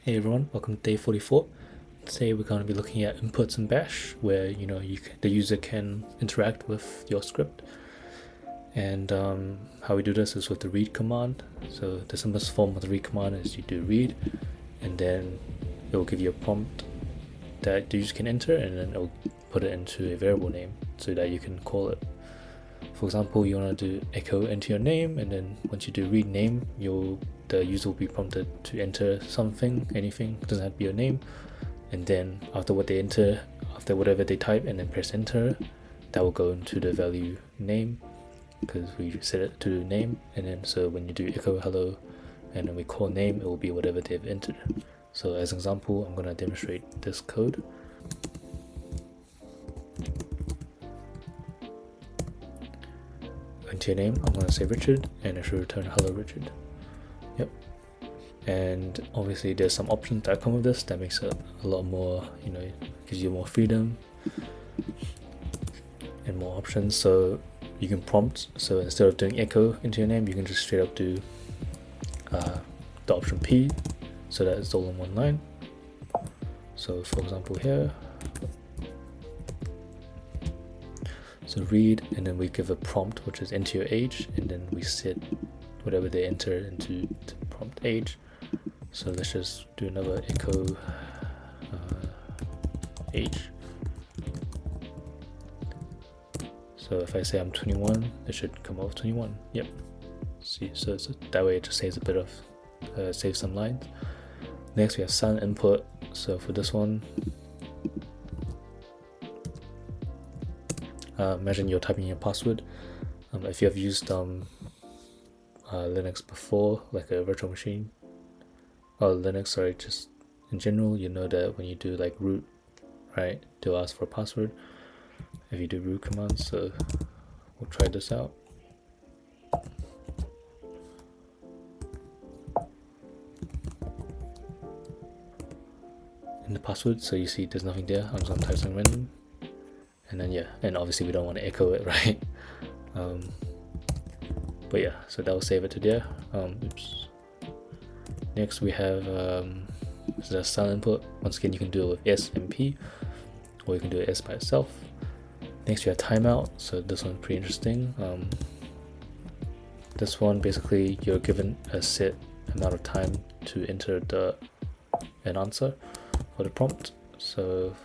Hey everyone, welcome to day 44. Today we're going to be looking at inputs in Bash, where the user can interact with your script. And how we do this is with the read command. So the simplest form of the read command is you do read, and then it will give you a prompt that the user can enter, and then it will put it into a variable name so that you can call it. For example, you want to do echo into your name, and then once you do read name, the user will be prompted to enter something, anything, it doesn't have to be your name. And then after what they enter, after whatever they type and then press enter, that will go into the value name because we set it to name. And then so when you do echo hello and then we call name, it will be whatever they've entered. So as an example, I'm going to demonstrate this code. Into your name, I'm going to say Richard, and it should return hello Richard. Yep. And obviously there's some options that come with this that makes it a lot more, gives you more freedom and more options. So you can prompt, so instead of doing echo into your name, you can just straight up do the option P, so that it's all in one line. So for example here, so read, and then we give a prompt which is enter your age, and then we set whatever they enter into the prompt age. So let's just do another echo age. So if I say I'm 21, it should come off 21. Yep. See, so that way it just saves a bit of saves some lines. Next we have silent input. So for this one, imagine you're typing your password. If you have used Linux before, like a virtual machine, or Linux, sorry, just in general, you know that when you do like root, right, they'll ask for a password if you do root commands. So we'll try this out. In the password, so you see there's nothing there. I'm just gonna type something random, and then and obviously we don't want to echo it, right? But yeah, so that will save it to there. Oops. Next we have the silent input. Once again, you can do it with S and P, or you can do it S by itself. Next we have timeout. So this one's pretty interesting. This one, basically you're given a set amount of time to enter an answer for the prompt. So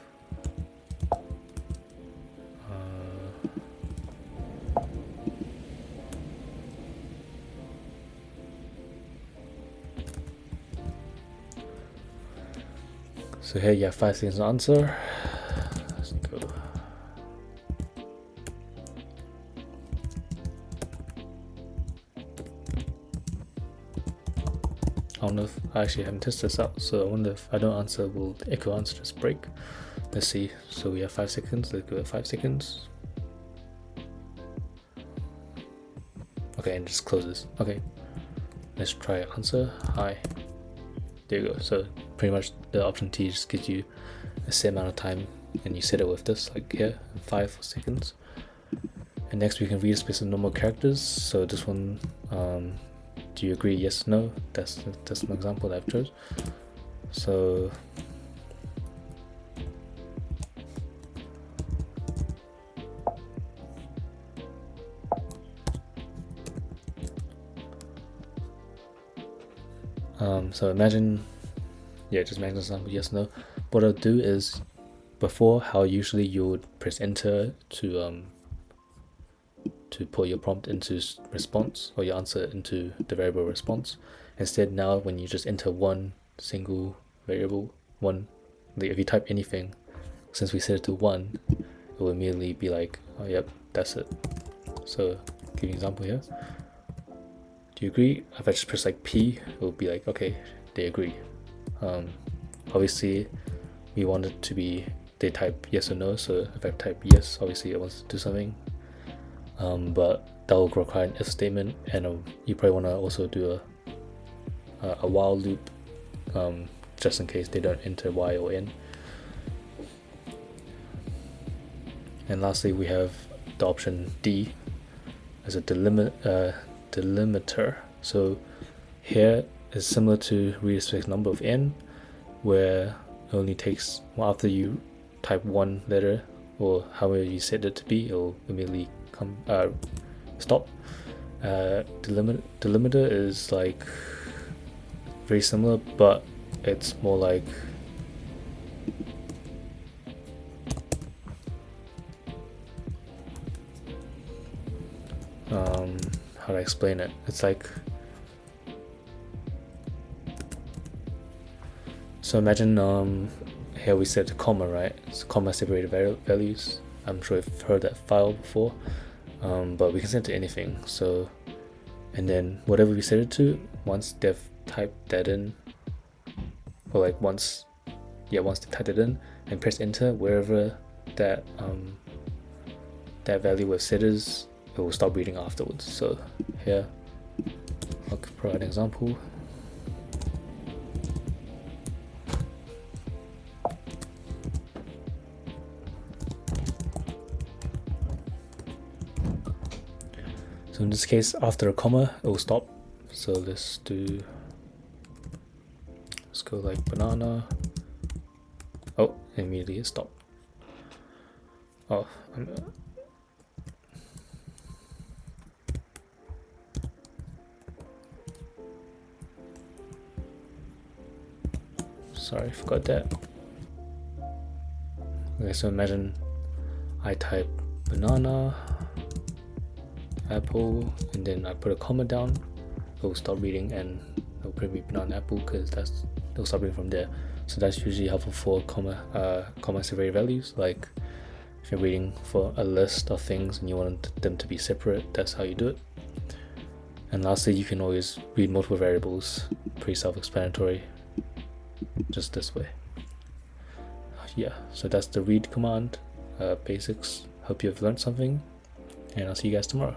so here you have 5 seconds to answer. Let's go. I don't know if I actually haven't tested this out, so I wonder if I don't answer, will the echo answer just break? Let's see. So we have 5 seconds. Let's go at 5 seconds. Okay, and it just closes. Okay, let's try answer. Hi. There you go. So pretty much the option T just gives you a set amount of time, and you set it with this, like here, 5 seconds. And next we can read a space of normal characters. So this one, do you agree? Yes, no. That's my example that I've chose. So so imagine, just imagine example, yes, no. What I'll do is, before, how usually you would press enter to put your prompt into response, or your answer into the variable response. Instead, now when you just enter one single variable, like if you type anything, since we set it to 1, it will immediately be like, oh yep, that's it. So give you an example here. Do you agree? If I just press like P, it will be like, okay, they agree. Obviously we want it to be, they type yes or no, so if I type yes, obviously it wants to do something. But that will require an if statement, and you probably want to also do a while loop, just in case they don't enter Y or N. And lastly, we have the option D as a delimiter. So here is similar to read a specific number of N, where it only takes, well, after you type one letter or however you set it to be, it'll immediately come stop. Delimiter is like very similar, but it's more like how do I explain it? It's like, so imagine here we set a comma, right? It's comma separated values. I'm sure you've heard that file before, but we can set it to anything. So, and then whatever we set it to, once they've typed that in, or like once they typed it in and press enter, wherever that that value was set is, it will stop reading afterwards. So here I'll provide an example. So in this case, after a comma, it will stop. So let's go like banana. Oh, immediately it stopped. Oh, sorry, forgot that. Okay, so imagine I type banana, apple, and then I put a comma down. It will stop reading and it will print me banana apple because it'll stop reading from there. So that's usually helpful for comma separated values. Like if you're reading for a list of things and you want them to be separate, that's how you do it. And lastly, you can always read multiple variables, pretty self-explanatory, just this way. Yeah, so that's the read command, basics. Hope you've learned something, and I'll see you guys tomorrow.